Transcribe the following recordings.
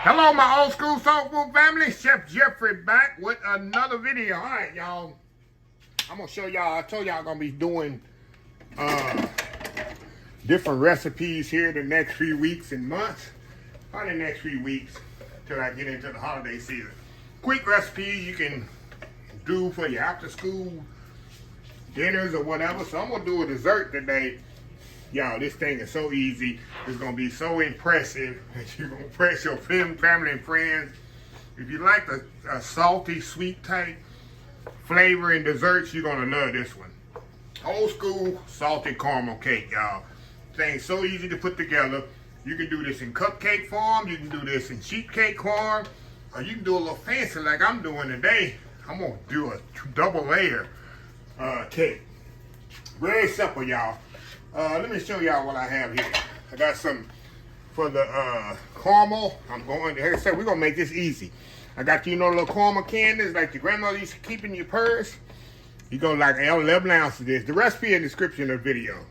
Hello, my old school soul food family. Chef Jeffrey back with another video. All right, y'all. I'm gonna show y'all. I told y'all I'm gonna be doing different recipes here the next few weeks and months. Probably the next few weeks till I get into the holiday season. Quick recipes you can do for your after school dinners or whatever. So I'm gonna do a dessert today. Y'all, this thing is so easy. It's going to be so impressive that you're going to impress your family and friends. If you like a salty, sweet type flavor in desserts, you're going to love this one. Old school salted caramel cake, y'all. Thing's so easy to put together. You can do this in cupcake form. You can do this in sheet cake form. Or you can do a little fancy like I'm doing today. I'm going to do a double layer cake. Very simple, y'all. Let me show y'all what I have here. I got some for the caramel. I'm going to, like I said, we're going to make this easy. I got, you know, little caramel candies like your grandmother used to keep in your purse. You're going to like 11 ounces of this. The recipe in the description of the video.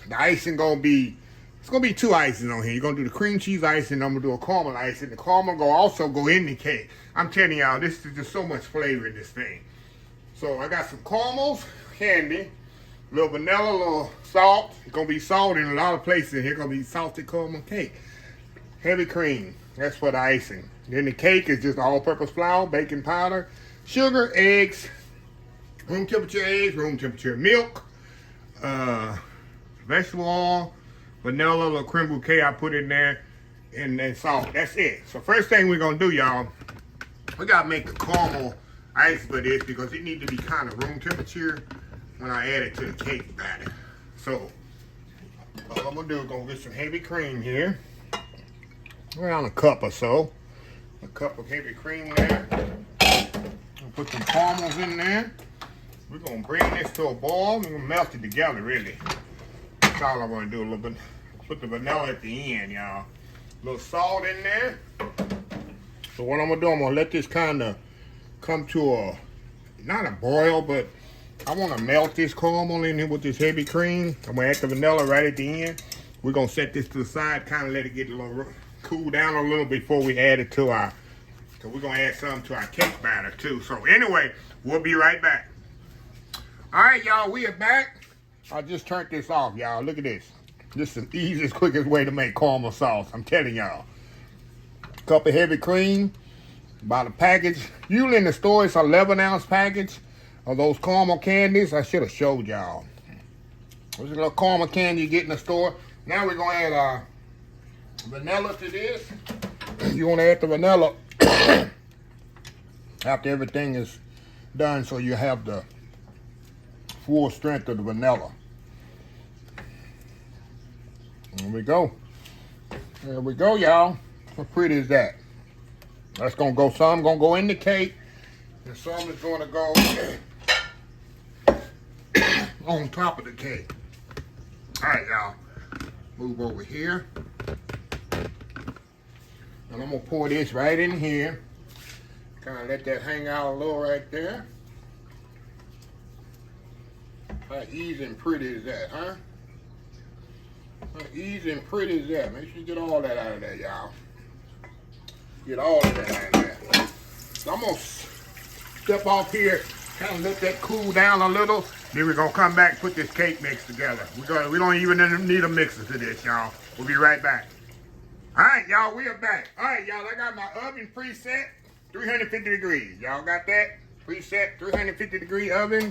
The icing going to be, it's going to be 2 icings on here. You're going to do the cream cheese icing. I'm going to do a caramel icing. The caramel going to also go in the cake. I'm telling y'all, this is just so much flavor in this thing. So I got some caramels, candy. A little vanilla, a little salt. It's going to be salt in a lot of places. Here going to be salted caramel cake. Heavy cream. That's for the icing. Then the cake is just all-purpose flour, baking powder, sugar, eggs, room temperature milk, vegetable oil, vanilla, a little creme bouquet I put in there, and then salt. That's it. So first thing we're going to do, y'all, we got to make the caramel ice for this because it needs to be kind of room temperature when I add it to the cake batter. So, all I'm gonna do is gonna get some heavy cream here. Around a cup or so. A cup of heavy cream there. I'll put some caramels in there. We're gonna bring this to a boil. We're gonna melt it together, really. That's all I'm gonna do. A little bit. Put the vanilla at the end, y'all. A little salt in there. So what I'm gonna do, I'm gonna let this kind of come to a, not a boil, but I want to melt this caramel in here with this heavy cream. I'm going to add the vanilla right at the end. We're going to set this to the side, kind of let it get a little cool down a little before we add it to our, so we're going to add some to our cake batter too. So anyway, we'll be right back. All right, y'all, we are back. I just turned this off, y'all. Look at this. This is the easiest, quickest way to make caramel sauce. I'm telling y'all. Cup of heavy cream, about a package. Usually in the store, it's an 11-ounce package. Of those caramel candies. I should have showed y'all. There's a little caramel candy you get in the store. Now we're going to add vanilla to this. You want to add the vanilla after everything is done so you have the full strength of the vanilla. There we go. There we go, y'all. How pretty is that? That's going to go, some going to go in the cake, and some is going to go on top of the cake. All right, y'all. Move over here. And I'm going to pour this right in here. Kind of let that hang out a little right there. How easy and pretty is that, huh? How easy and pretty is that? Make sure you get all that out of there, y'all. Get all of that out of there. So I'm going to step off here, kind of let that cool down a little. Then we're going to come back and put this cake mix together. We don't even need a mixer to this, y'all. We'll be right back. All right, y'all, we are back. All right, y'all, I got my oven preset, 350 degrees. Y'all got that? Preset, 350 degree oven.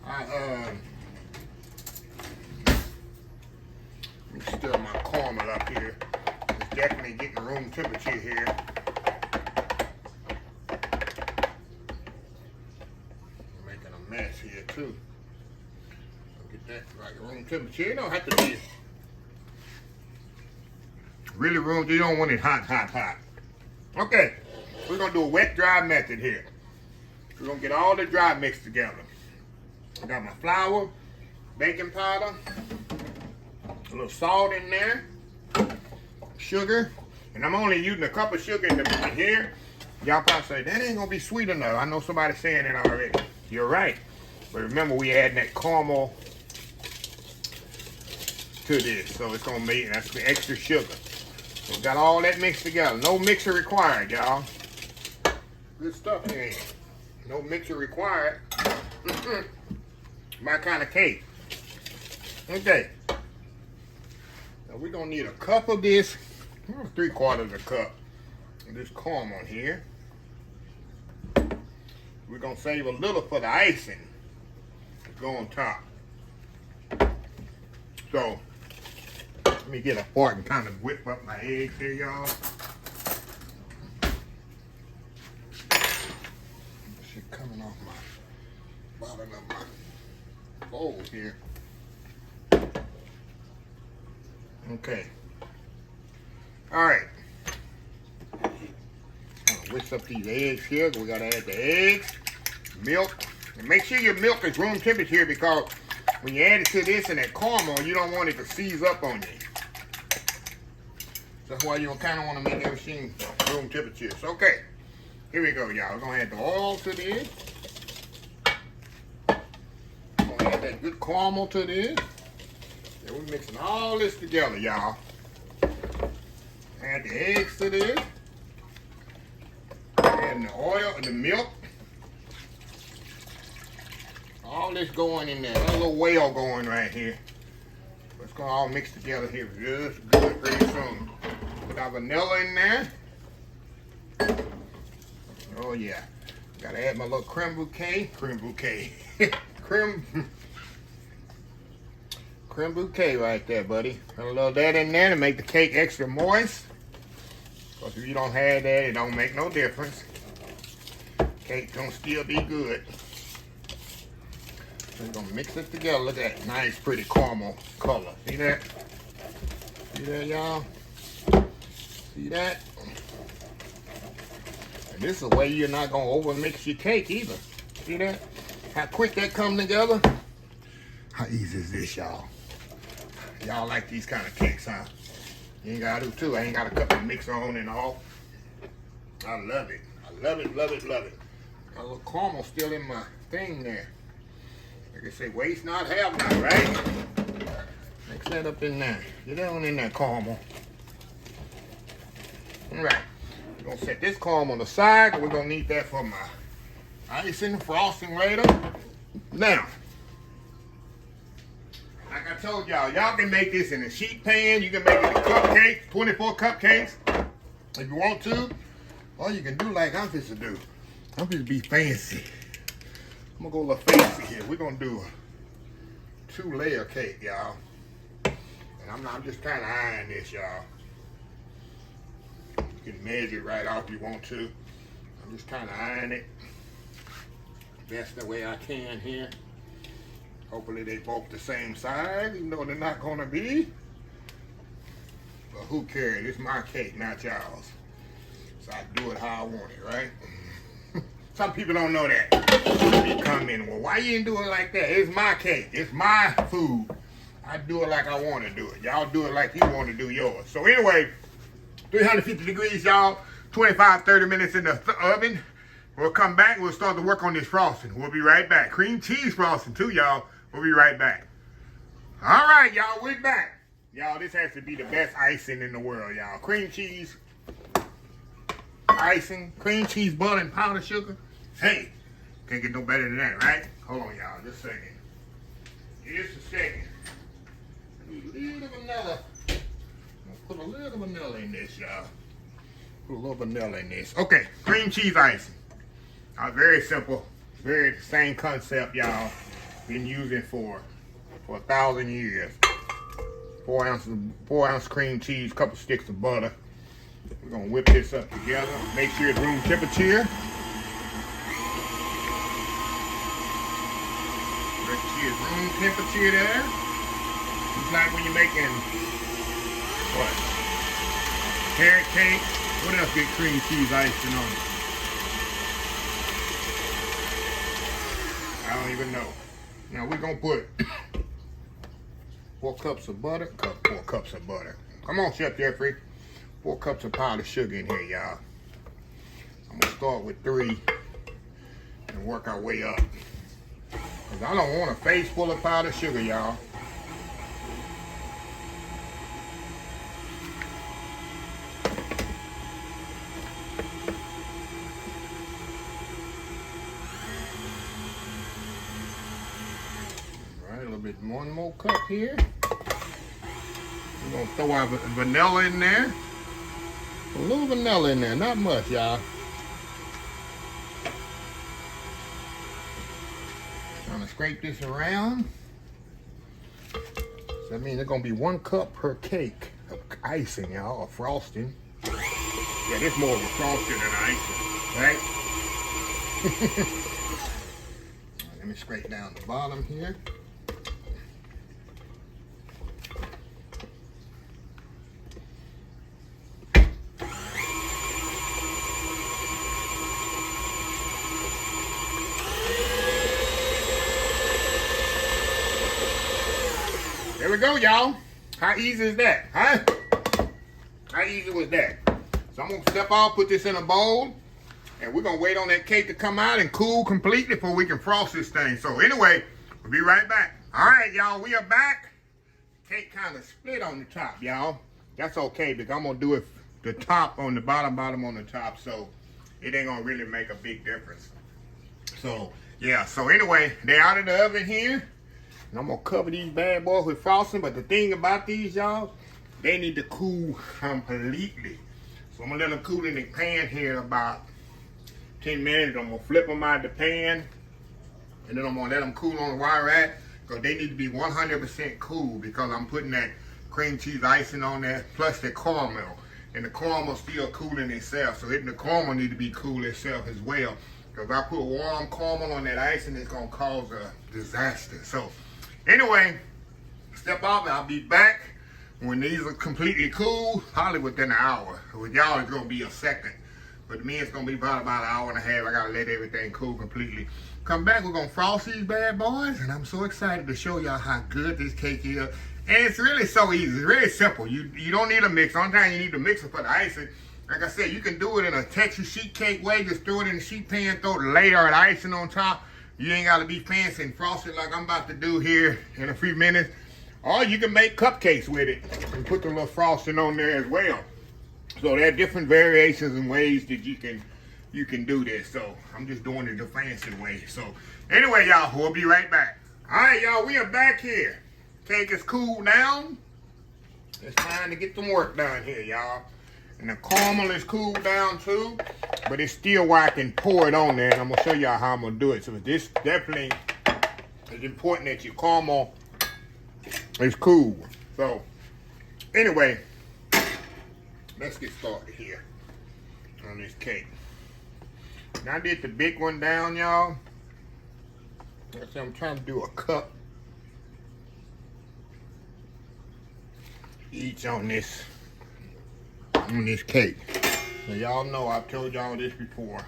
Let me stir my caramel up here. It's definitely getting room temperature here. Mess here too. Get that right room temperature. You don't have to be really room. You don't want it hot. Okay, we're gonna do a wet dry method here. We're gonna get all the dry mix together. I got my flour, baking powder, a little salt in there, sugar, and I'm only using a cup of sugar in here. Y'all probably say that ain't gonna be sweet enough. I know somebody saying it already. You're right. But remember, we adding that caramel to this, so it's gonna make, that's the extra sugar. We got all that mixed together. No mixer required, y'all. Good stuff here. No mixer required. My kind of cake. Okay. Now we're gonna need a cup of this, 3/4 cup of this caramel here. We're gonna save a little for the icing to go on top. So let me get a fork and kind of whip up my eggs here, y'all. Shit coming off my bottom of my bowl here. Okay. All right. Whisk up these eggs here. We gotta add the eggs, milk, and make sure your milk is room temperature because when you add it to this and that caramel, you don't want it to seize up on you. That's why you kind of want to make everything room temperature. So, okay, here we go, y'all. We're gonna add the oil to this. We're gonna add that good caramel to this. And we're mixing all this together, y'all. Add the eggs to this. Add the oil and the milk. All this going in there. A little whale going right here. It's gonna all mix together here just good pretty soon. Put our vanilla in there. Oh yeah. Gotta add my little creme bouquet. Creme bouquet right there, buddy. Put a little of that in there to make the cake extra moist. Because if you don't have that, it don't make no difference. Cake gonna still be good. So we're gonna mix it together. Look at that nice, pretty caramel color. See that? See that, y'all? See that? And this is a way you're not gonna over mix your cake either. See that? How quick that come together? How easy is this, y'all? Y'all like these kind of cakes, huh? You ain't gotta do too. I ain't gotta cut the mixer on and off. I love it. I love it, love it, love it. Got a little caramel still in my thing there. Like I say, waste not, have not, right? Mix that up in there. Get that one in there, caramel. All right. We're gonna set this caramel on the side. We're gonna need that for my icing, frosting later. Now, like I told y'all, y'all can make this in a sheet pan. You can make it in cupcakes, 24 cupcakes, if you want to. Or you can do like I'm supposed to do. I'm supposed to be fancy. I'm gonna go a little fancy here. We're gonna do a 2-layer cake, y'all. And I'm just kind of eyeing this, y'all. You can measure it right off if you want to. I'm just kind of eyeing it. That's the way I can here. Hopefully they both the same size, even though they're not gonna be. But who cares? It's my cake, not y'all's. So I do it how I want it, right? Some people don't know that. They come in, well, why you didn't do it like that? It's my cake. It's my food. I do it like I want to do it. Y'all do it like you want to do yours. So anyway, 350 degrees, y'all. 25, 30 minutes in the oven. We'll come back. We'll start to work on this frosting. We'll be right back. Cream cheese frosting too, y'all. We'll be right back. All right, y'all. We're back. Y'all, this has to be the best icing in the world, y'all. Cream cheese icing, cream cheese, butter, and powdered sugar. Hey, can't get no better than that, right? Hold on, y'all. Just a second. Just a second. I need a little vanilla. Put a little vanilla in this, y'all. Put a little vanilla in this. Okay, cream cheese icing. Very simple. Very same concept, y'all. Been using for 1,000 years. 4 ounce cream cheese, couple sticks of butter. We're gonna whip this up together. Make sure it's room temperature. Make sure it's room temperature there. It's like when you're making what? Carrot cake. What else get cream cheese icing on it? I don't even know. Now we're gonna put 4 cups of butter. 4 cups of butter. Come on, Chef Jeffrey. 4 cups of powdered sugar in here, y'all. I'm gonna start with 3 and work our way up. Cause I don't want a face full of powdered sugar, y'all. it one more cup here. We're gonna throw our vanilla in there. A little vanilla in there, not much, y'all. Trying to scrape this around. So that means it's gonna be 1 cup per cake of icing, y'all, or frosting. Yeah, this more of a frosting than icing, right? Let me scrape down the bottom here. There we go, y'all. How easy is that, huh? How easy was that? So I'm gonna step off, put this in a bowl, and we're gonna wait on that cake to come out and cool completely before we can frost this thing. So anyway, we'll be right back. All right, y'all, we are back. Cake kind of split on the top, y'all. That's okay because I'm gonna do it the top on the bottom, bottom on the top, so it ain't gonna really make a big difference. So yeah, so anyway, they're out of the oven here. And I'm gonna cover these bad boys with frosting, but the thing about these, y'all, they need to cool completely. So I'm gonna let them cool in the pan here about 10 minutes. I'm gonna flip them out of the pan, and then I'm gonna let them cool on the wire rack, because they need to be 100% cool, because I'm putting that cream cheese icing on there, plus the caramel. And the caramel still cooling itself, so the caramel need to be cool itself as well. Because if I put warm caramel on that icing, it's gonna cause a disaster. So anyway, step off and I'll be back when these are completely cool, probably within an hour. With y'all, it's gonna be a second. But me, it's gonna be about an hour and a half. I gotta let everything cool completely. Come back, we're gonna frost these bad boys, and I'm so excited to show y'all how good this cake is. And it's really so easy, it's really simple. You don't need a mix. Only time you need the mixer for the icing. Like I said, you can do it in a Texas sheet cake way. Just throw it in the sheet pan, throw the layer of icing on top. You ain't gotta be fancy and frosted like I'm about to do here in a few minutes. Or you can make cupcakes with it and put the little frosting on there as well. So there are different variations and ways that you can do this. So I'm just doing it the fancy way. So anyway, y'all, we'll be right back. All right, y'all, we are back here. Cake is cooled down. It's time to get some work done here, y'all. And the caramel is cooled down too, but it's still where I can pour it on there, and I'm gonna show y'all how I'm gonna do it. So this definitely is important that your caramel is cool. So anyway, let's get started here on this cake. Now I did the big one down, y'all. I'm trying to do a cup each on this cake. So y'all know I've told y'all this before.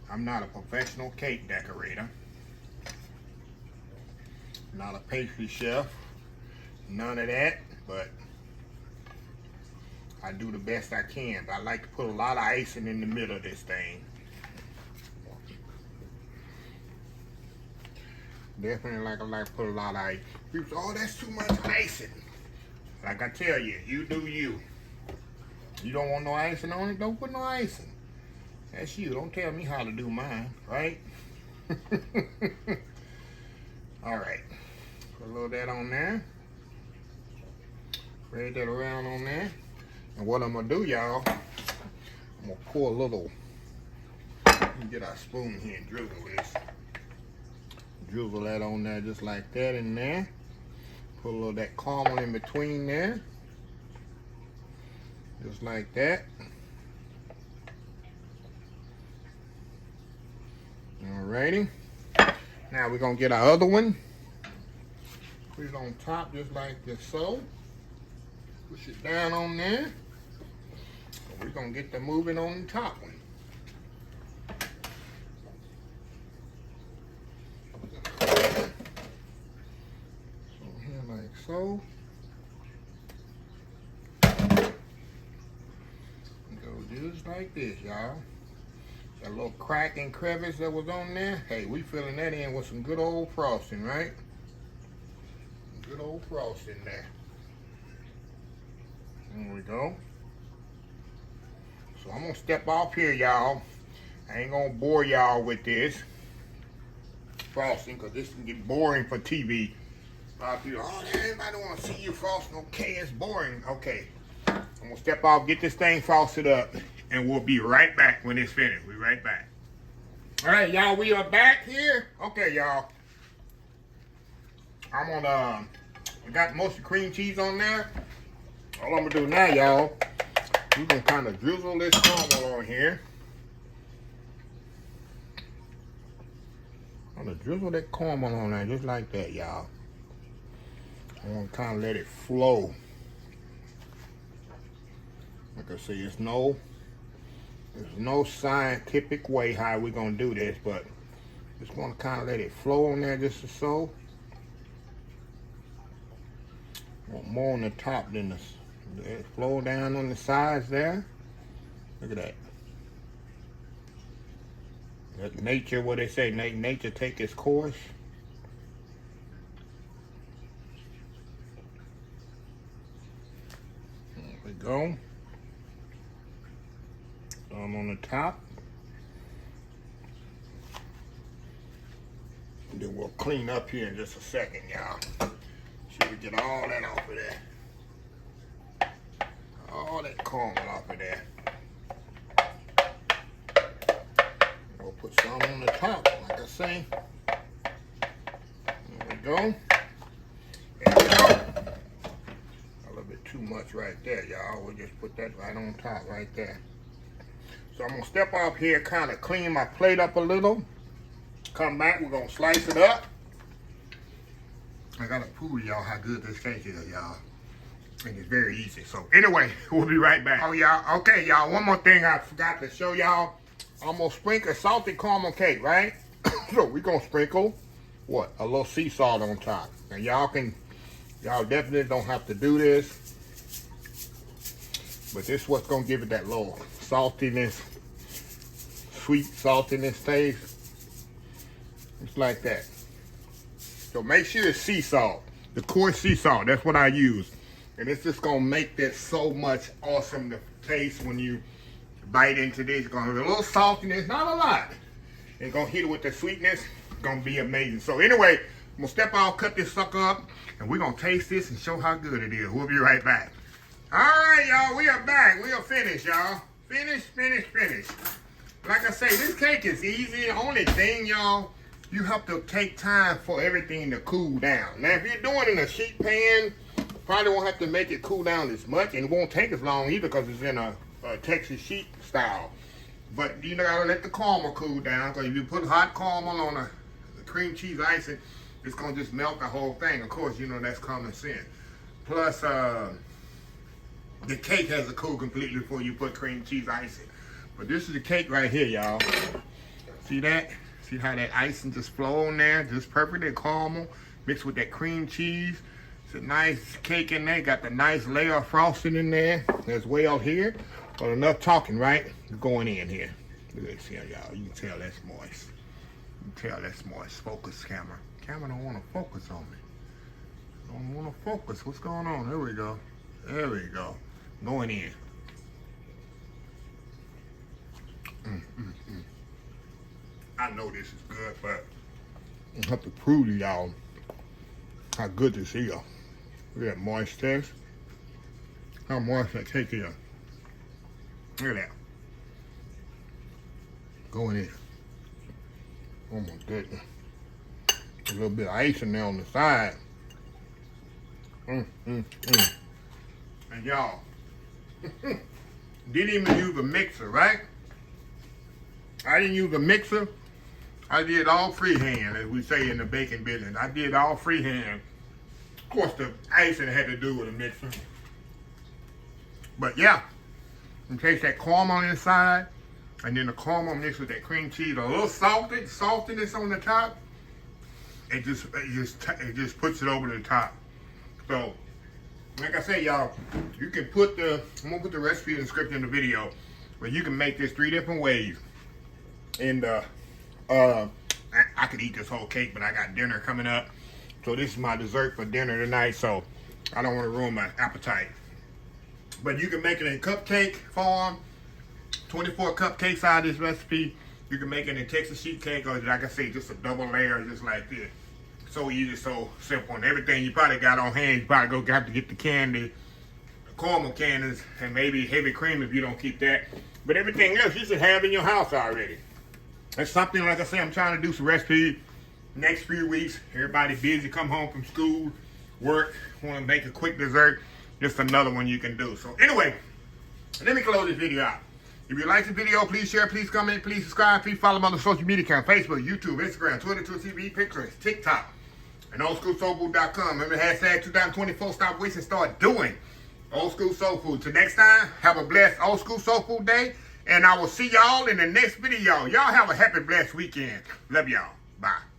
I'm not a professional cake decorator. Not a pastry chef. None of that, but I do the best I can. I like to put a lot of icing in the middle of this thing. Definitely I like to put a lot of icing. People say, oh, that's too much icing. Like I tell you, you do you. You don't want no icing on it, don't put no icing. That's you. Don't tell me how to do mine, right? All right. Put a little of that on there. Spread that around on there. And what I'm going to do, y'all, I'm going to pour a little. Let me get our spoon here and drizzle this. Drizzle that on there just like that in there. Put a little of that caramel in between there. Just like that. Alrighty. Now we're gonna get our other one. Put it on top just like this so. Push it down on there. We're gonna get the moving on the top one. So here like so. Just like this, y'all. That little crack and crevice that was on there. Hey, we filling that in with some good old frosting, right? Good old frosting there. There we go. So I'm gonna step off here, y'all. I ain't gonna bore y'all with this frosting because this can get boring for TV. A lot of people, oh, everybody want to see you frosting. Okay, it's boring. Okay, I'm gonna step off, get this thing frosted up, and we'll be right back when it's finished. We'll be right back. All right, y'all, we are back here. Okay, y'all. I'm on, I got most of the cream cheese on there. All I'm gonna do now, y'all, we're gonna kind of drizzle this caramel on here. I'm gonna drizzle that caramel on there just like that, y'all. I'm gonna kind of let it flow. Like I say, there's no scientific way how we're gonna do this, but just want to kind of let it flow on there just so. Want more on the top than this. Let it flow down on the sides there. Look at that. Let nature, what they say, nature take its course. There we go. Some on the top. And then we'll clean up here in just a second, y'all. Should we get all that off of there? All that caramel off of there. We'll put some on the top, like I say. There we go. There we go. A little bit too much right there, y'all. We'll just put that right on top, right there. So I'm gonna step off here, kind of clean my plate up a little. Come back, we're gonna slice it up. I gotta prove y'all how good this cake is, y'all. And it's very easy. So anyway, we'll be right back. Oh, y'all, okay, y'all, one more thing I forgot to show y'all. I'm gonna sprinkle salted caramel cake, right? So we're gonna sprinkle, what, a little sea salt on top. And y'all definitely don't have to do this. But this is what's gonna give it that little saltiness, sweet saltiness taste. It's like that. So make sure it's sea salt, the coarse sea salt. That's what I use, and it's just gonna make this so much awesome to taste when you bite into this. It's gonna have a little saltiness, not a lot. It's gonna hit it with the sweetness. It's gonna be amazing. So anyway, I'm gonna step out, cut this sucker up, and we're gonna taste this and show how good it is. We'll be right back. All right, y'all, we are back. We are finished, y'all. Finished. Like I say, this cake is easy. The only thing, y'all, you have to take time for everything to cool down. Now, if you're doing it in a sheet pan, probably won't have to make it cool down as much, and it won't take as long either because it's in a Texas sheet style. But you gotta let the caramel cool down, because if you put hot caramel on the cream cheese icing, it's gonna just melt the whole thing. Of course, you know that's common sense. Plus, the cake has to cool completely before you put cream cheese icing. But this is the cake right here, y'all. See that? See how that icing just flow on there? Just perfect. That caramel mixed with that cream cheese. It's a nice cake in there. Got the nice layer of frosting in there as well here. But enough talking, right? We're going in here. Look at this here, y'all. You can tell that's moist. You can tell that's moist. Focus, camera. Camera don't want to focus on me. Don't want to focus. What's going on? There we go. There we go. Going in. I know this is good, but I have to prove to y'all how good this is. Look at that moist test. How moist that cake is. Look at that. Going in. Oh my goodness. A little bit of icing there on the side. And y'all, didn't even use a mixer, right? I didn't use a mixer. I did all freehand, as we say in the baking business. I did all freehand. Of course, the icing had to do with a mixer. But yeah, in case that caramel on the inside, and then the caramel mixed with that cream cheese, a little saltiness on the top, it just puts it over the top. So, like I say, y'all, you can put I'm gonna put the recipe and script in the video, but you can make this 3 different ways. And I could eat this whole cake, but I got dinner coming up, so this is my dessert for dinner tonight. So I don't want to ruin my appetite. But you can make it in cupcake form. 24 cupcakes out of this recipe. You can make it in Texas sheet cake, or like I say, just a double layer, just like this. So easy, so simple. And everything you probably got on hand, you probably have to get the candy, the caramel candies, and maybe heavy cream if you don't keep that. But everything else you should have in your house already. That's something, like I say, I'm trying to do some recipes next few weeks. Everybody busy, come home from school, work, want to make a quick dessert. Just another one you can do. So anyway, let me close this video out. If you like the video, please share, please comment, please subscribe, please follow me on the social media account, Facebook, YouTube, Instagram, Twitter, TV, Pinterest, TikTok, and oldschoolsoulfood.com. Remember hashtag 2024, stop wasting, start doing old school soul food. Till next time, have a blessed old school soul food day, and I will see y'all in the next video. Y'all have a happy, blessed weekend. Love y'all. Bye.